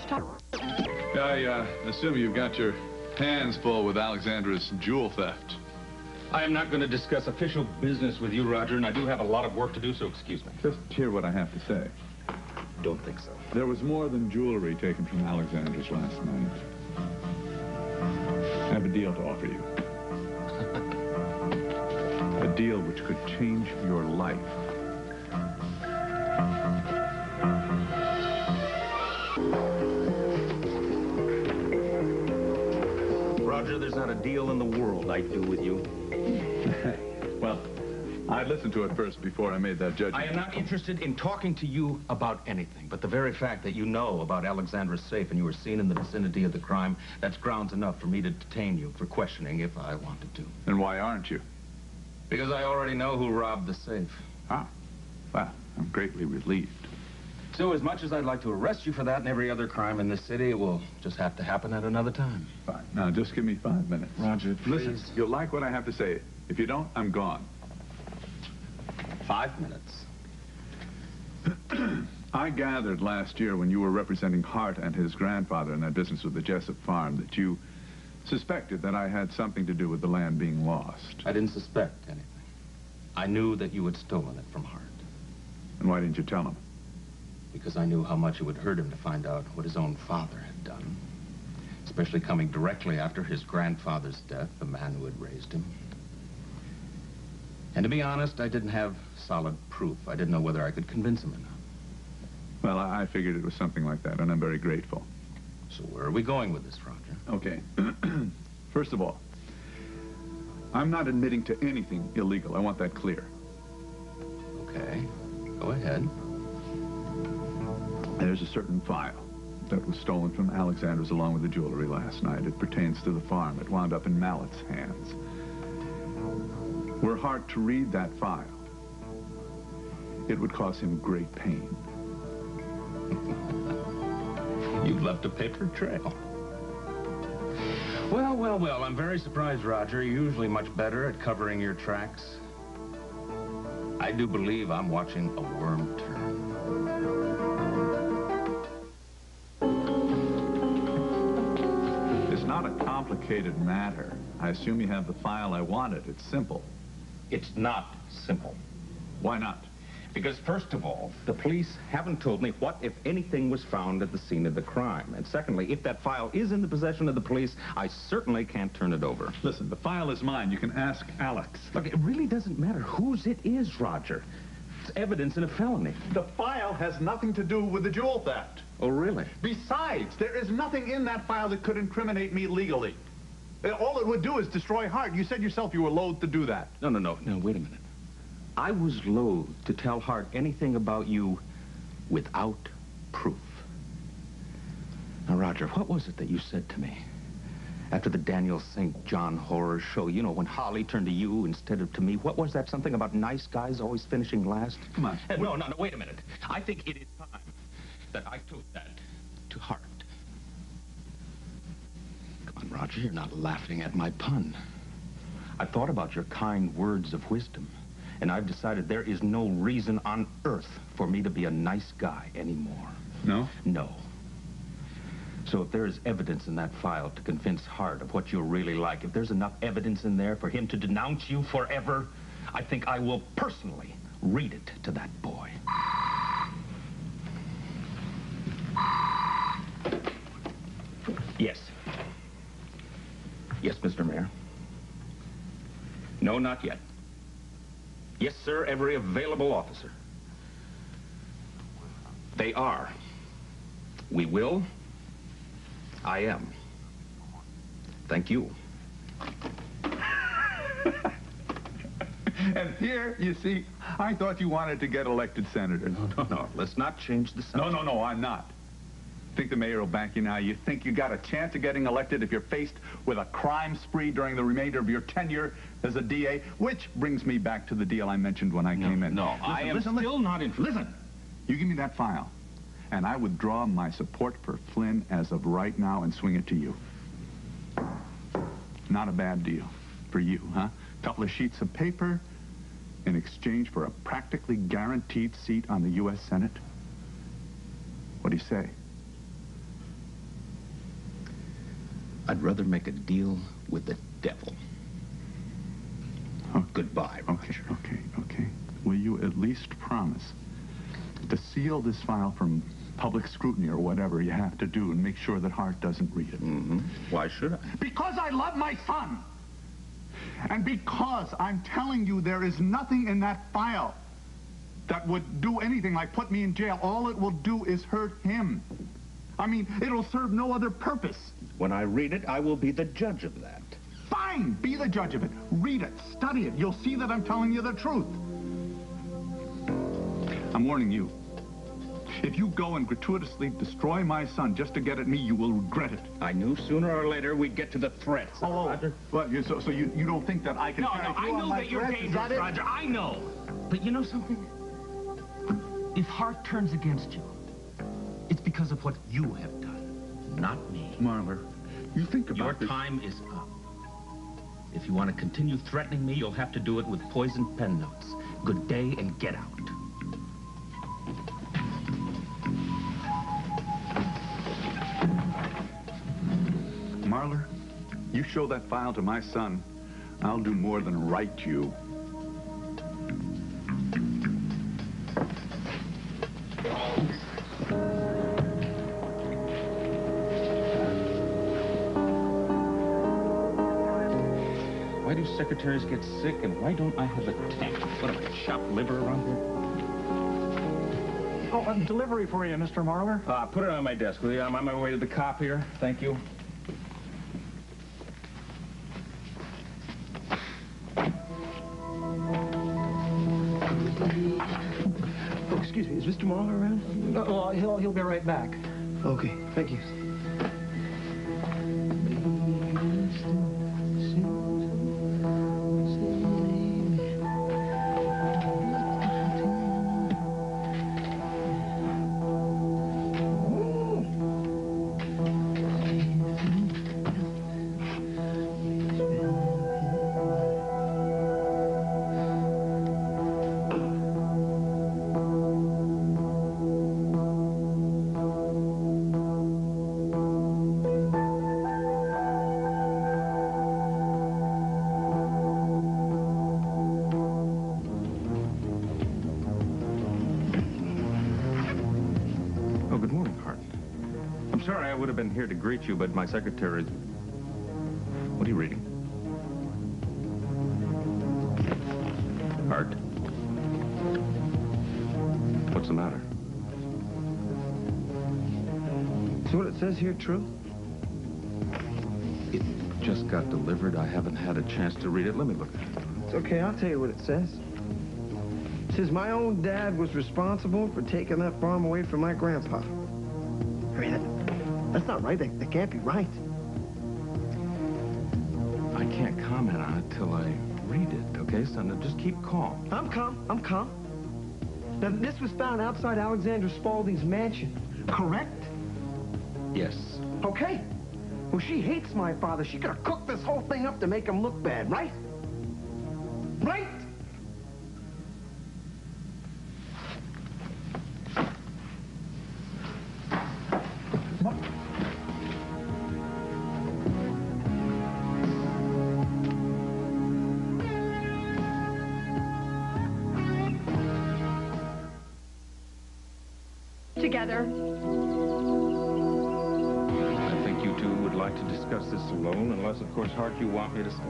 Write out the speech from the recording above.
talk. I assume you've got your hands full with Alexandra's jewel theft. I am not going to discuss official business with you, Roger, and I do have a lot of work to do, so excuse me. Just hear what I have to say. Don't think so. There was more than jewelry taken from Alexandra's last night. I have a deal to offer you. A deal which could change your life. Roger, there's not a deal in the world I'd do with you. Well, I listened to it first before I made that judgment. I am not interested in talking to you about anything, but the very fact that you know about Alexandra's safe and you were seen in the vicinity of the crime, that's grounds enough for me to detain you for questioning if I wanted to. And why aren't you? Because I already know who robbed the safe. Ah, well, I'm greatly relieved. So as much as I'd like to arrest you for that and every other crime in this city, it will just have to happen at another time. Fine. Now, just give me 5 minutes. Roger, please. Listen, you'll like what I have to say. If you don't, I'm gone. 5 minutes. I gathered last year when you were representing Hart and his grandfather in that business with the Jessup Farm that you suspected that I had something to do with the land being lost. I didn't suspect anything. I knew that you had stolen it from Hart. And why didn't you tell him? Because I knew how much it would hurt him to find out what his own father had done. Especially coming directly after his grandfather's death, the man who had raised him. And to be honest, I didn't have solid proof. I didn't know whether I could convince him or not. Well, I figured it was something like that, and I'm very grateful. So where are we going with this, Roger? Okay. First of all, I'm not admitting to anything illegal. I want that clear. Okay. Go ahead. There's a certain file that was stolen from Alexandra's along with the jewelry last night. It pertains to the farm. It wound up in Mallett's hands. Were Hart to read that file, it would cause him great pain. You've left a paper trail. Well, well, well, I'm very surprised, Roger. You're usually much better at covering your tracks. I do believe I'm watching a worm turn. It's not a complicated matter. I assume you have the file I wanted. It's simple. It's not simple. Why not? Because, first of all, the police haven't told me what, if anything, was found at the scene of the crime. And secondly, if that file is in the possession of the police, I certainly can't turn it over. Listen, the file is mine. You can ask Alex. Look, it really doesn't matter whose it is, Roger. It's evidence in a felony. The file has nothing to do with the jewel theft. Oh, really? Besides, there is nothing in that file that could incriminate me legally. All it would do is destroy Hart. You said yourself you were loath to do that. No, wait a minute. I was loath to tell Hart anything about you without proof. Now, Roger, what was it that you said to me after the Daniel St. John horror show? You know, when Holly turned to you instead of to me. What was that? Something about nice guys always finishing last? Come on. No, wait a minute. I think it is time that I took that to Hart. Come on, Roger, you're not laughing at my pun. I thought about your kind words of wisdom. And I've decided there is no reason on earth for me to be a nice guy anymore. No? No. So if there is evidence in that file to convince Hart of what you're really like, if there's enough evidence in there for him to denounce you forever, I think I will personally read it to that boy. Yes. Yes, Mr. Mayor. No, not yet. Yes, sir, every available officer. They are. We will. I am. Thank you. And here, you see, I thought you wanted to get elected senator. No. Let's not change the subject. No, I'm not. Think the mayor will back you now? You think you got a chance of getting elected if you're faced with a crime spree during the remainder of your tenure as a DA? Which brings me back to the deal I mentioned when I came in. No, I am still not interested. Listen, you give me that file, and I withdraw my support for Flynn as of right now and swing it to you. Not a bad deal for you, huh? Couple of sheets of paper in exchange for a practically guaranteed seat on the U.S. Senate. What do you say? I'd rather make a deal with the devil. Oh, goodbye, Roger. Okay. Will you at least promise to seal this file from public scrutiny or whatever you have to do and make sure that Hart doesn't read it? Mm-hmm. Why should I? Because I love my son. And because I'm telling you there is nothing in that file that would do anything like put me in jail. All it will do is hurt him. I mean, it'll serve no other purpose. When I read it, I will be the judge of that. Fine, be the judge of it. Read it, study it. You'll see that I'm telling you the truth. I'm warning you. If you go and gratuitously destroy my son just to get at me, you will regret it. I knew sooner or later we'd get to the threats. Roger. Well, so you don't think that I can... No, I know that you're dangerous, Roger. I know. But you know something? If Hart turns against you, it's because of what you have done, not me. Marler, you think about Your time is up. If you want to continue threatening me, you'll have to do it with poisoned pen notes. Good day and get out. Marler, you show that file to my son, I'll do more than write you. Why do secretaries get sick, and why don't I have a tank? What am I, chopped liver around here? Oh, a delivery for you, Mr. Marler. Put it on my desk, will you? I'm on my way to the copier. Thank you. Oh, excuse me, is Mr. Marler around? No, he'll be right back. Okay, thank you. Sorry, I would have been here to greet you, but my secretary... What are you reading? Hart? What's the matter? Is what it says here true? It just got delivered. I haven't had a chance to read it. Let me look at it. It's okay, I'll tell you what it says. It says my own dad was responsible for taking that farm away from my grandpa. I mean, that's not right. That can't be right. I can't comment on it till I read it, okay, son? Now just keep calm. I'm calm. Now, this was found outside Alexander Spaulding's mansion, correct? Yes. Okay. Well, she hates my father. She could have cooked this whole thing up to make him look bad, right? Right? Together. I think you two would like to discuss this alone, unless, of course, Hart, you want me to stay.